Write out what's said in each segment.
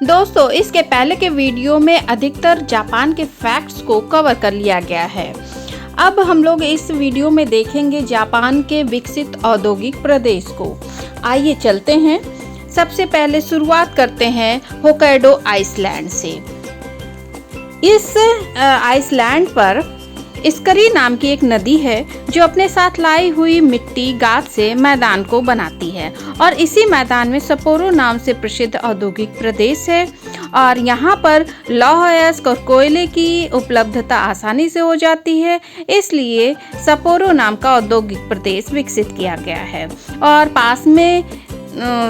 दोस्तों, इसके पहले के वीडियो में अधिकतर जापान के फैक्ट्स को कवर कर लिया गया है। अब हम लोग इस वीडियो में देखेंगे जापान के विकसित औद्योगिक प्रदेश को। आइए चलते हैं। सबसे पहले शुरुआत करते हैं होक्काइडो आइसलैंड से। इस आइसलैंड पर स्करी नाम की एक नदी है जो अपने साथ लाई हुई मिट्टी गाद से मैदान को बनाती है और इसी मैदान में सप्पोरो नाम से प्रसिद्ध औद्योगिक प्रदेश है और यहाँ पर लौह अयस्क और कोयले की उपलब्धता आसानी से हो जाती है, इसलिए सप्पोरो नाम का औद्योगिक प्रदेश विकसित किया गया है। और पास में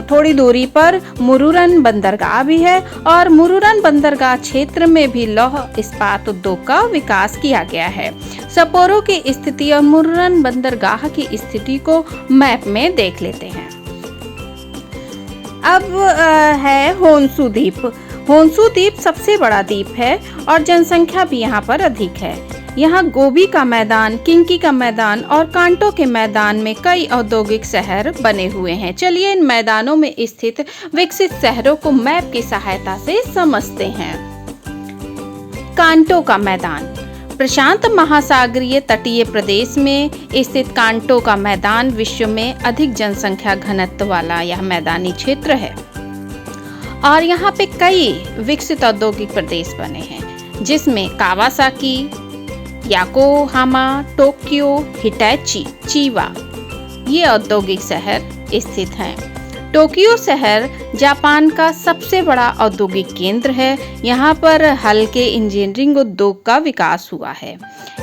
थोड़ी दूरी पर मुरुरन बंदरगाह भी है और मुरुरन बंदरगाह क्षेत्र में भी लौह इस्पात उद्योग का विकास किया गया है। सप्पोरो की स्थिति और मुरुरन बंदरगाह की स्थिति को मैप में देख लेते हैं। अब है होन्शु द्वीप। होन्शु द्वीप सबसे बड़ा द्वीप है और जनसंख्या भी यहाँ पर अधिक है। यहाँ गोबी का मैदान, किंकी का मैदान और कांटो के मैदान में कई औद्योगिक शहर बने हुए हैं। चलिए इन मैदानों में स्थित विकसित शहरों को मैप की सहायता से समझते हैं। कांटो का मैदान प्रशांत महासागरीय तटीय प्रदेश में स्थित कांटो का मैदान विश्व में अधिक जनसंख्या घनत्व वाला यह मैदानी क्षेत्र है और यहाँ पे कई विकसित औद्योगिक प्रदेश बने हैं, जिसमें कावासाकी, याकोहामा, टोक्यो, हिटैची, चिबा ये औद्योगिक शहर स्थित हैं। टोक्यो शहर जापान का सबसे बड़ा औद्योगिक केंद्र है। यहाँ पर हल्के इंजीनियरिंग उद्योग का विकास हुआ है।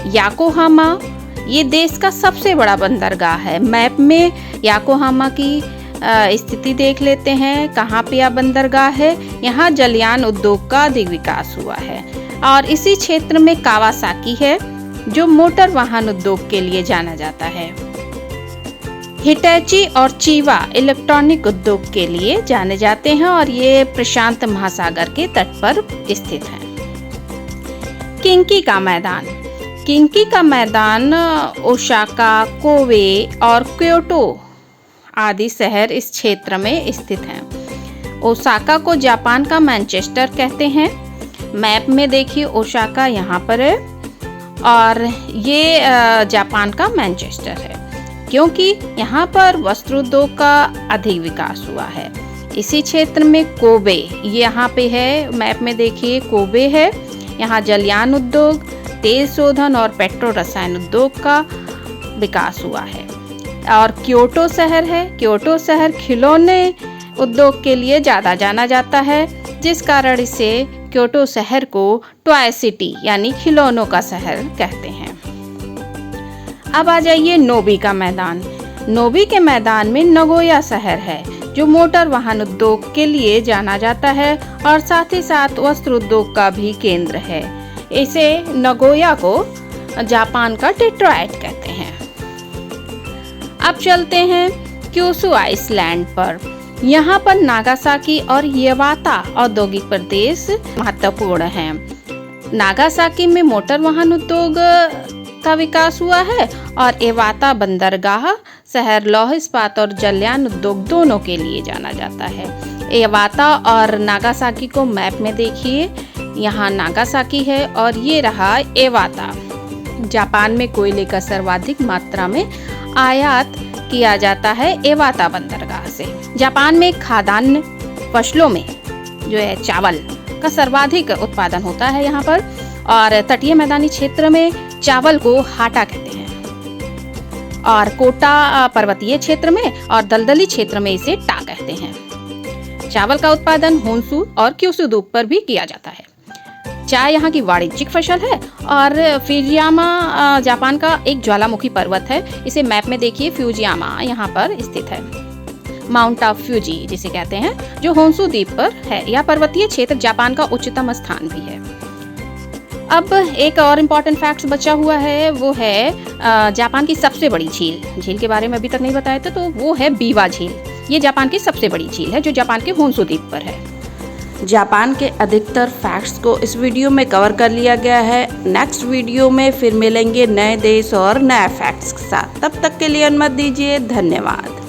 याकोहामा ये देश का सबसे बड़ा बंदरगाह है। मैप में याकोहामा की स्थिति देख लेते हैं। कहाँ पे यह बंदरगाह है? यहाँ जलयान उद्योग का अधिक विकास हुआ है और इसी क्षेत्र में कावासाकी है जो मोटर वाहन उद्योग के लिए जाना जाता है। हिटैची और चिबा इलेक्ट्रॉनिक उद्योग के लिए जाने जाते हैं और ये प्रशांत महासागर के तट पर स्थित है। किंकी का मैदान। किंकी का मैदान ओसाका, कोबे और क्योटो आदि शहर इस क्षेत्र में स्थित हैं। ओसाका को जापान का मैनचेस्टर कहते हैं। मैप में देखिए ओसाका यहाँ पर है और ये जापान का मैनचेस्टर है क्योंकि यहाँ पर वस्त्र उद्योग का अधिक विकास हुआ है। इसी क्षेत्र में कोबे यहाँ पे है। मैप में देखिए कोबे है। यहाँ जलयान उद्योग, तेल शोधन और पेट्रो रसायन उद्योग का विकास हुआ है। और क्योटो शहर है। क्योटो शहर खिलौने उद्योग के लिए ज़्यादा जाना जाता है, जिस कारण इसे क्योटो शहर को टॉय सिटी यानी खिलौनों का शहर कहते हैं। अब आ जाइए नोबी का मैदान। नोबी के मैदान में नगोया शहर है जो मोटर वाहन उद्योग के लिए जाना जाता है और साथ ही साथ वस्त्र उद्योग का भी केंद्र है। इसे नगोया को जापान का डेट्रॉइट कहते हैं। अब चलते हैं क्यूशु आइसलैंड पर। यहाँ पर नागासाकी और येवाता औद्योगिक प्रदेश महत्वपूर्ण हैं। नागासाकी में मोटर वाहन उद्योग का विकास हुआ है और येवाता बंदरगाह शहर लौह इस्पात और जलयान उद्योग दोनों के लिए जाना जाता है। येवाता और नागासाकी को मैप में देखिए। यहाँ नागासाकी है और ये रहा येवाता। जापान में कोयले का सर्वाधिक मात्रा में आयात किया जाता है येवाता बंदरगाह से। जापान में खाद्यान्न फसलों में जो है चावल का सर्वाधिक उत्पादन होता है यहाँ पर और तटीय मैदानी क्षेत्र में चावल को हाटा कहते हैं और कोटा पर्वतीय क्षेत्र में और दलदली क्षेत्र में इसे टा कहते हैं। चावल का उत्पादन होन्शु और क्यूशु द्वीप पर भी किया जाता है। चाय यहाँ की वाणिज्यिक फसल है और फ्यूजियामा जापान का एक ज्वालामुखी पर्वत है। इसे मैप में देखिए। फ्यूजियामा यहाँ पर स्थित है। माउंट ऑफ फ्यूजी जिसे कहते हैं, जो होन्शु द्वीप पर है। यह पर्वतीय क्षेत्र जापान का उच्चतम स्थान भी है। अब एक और इम्पॉर्टेंट फैक्ट्स बचा हुआ है, वो है जापान की सबसे बड़ी झील। झील के बारे में अभी तक नहीं बताए थे, तो वो है बीवा झील। ये जापान की सबसे बड़ी झील है जो जापान के होन्शु द्वीप पर है। जापान के अधिकतर फैक्ट्स को इस वीडियो में कवर कर लिया गया है। नेक्स्ट वीडियो में फिर मिलेंगे नए देश और नए फैक्ट्स के साथ। तब तक के लिए अनुमति दीजिए। धन्यवाद।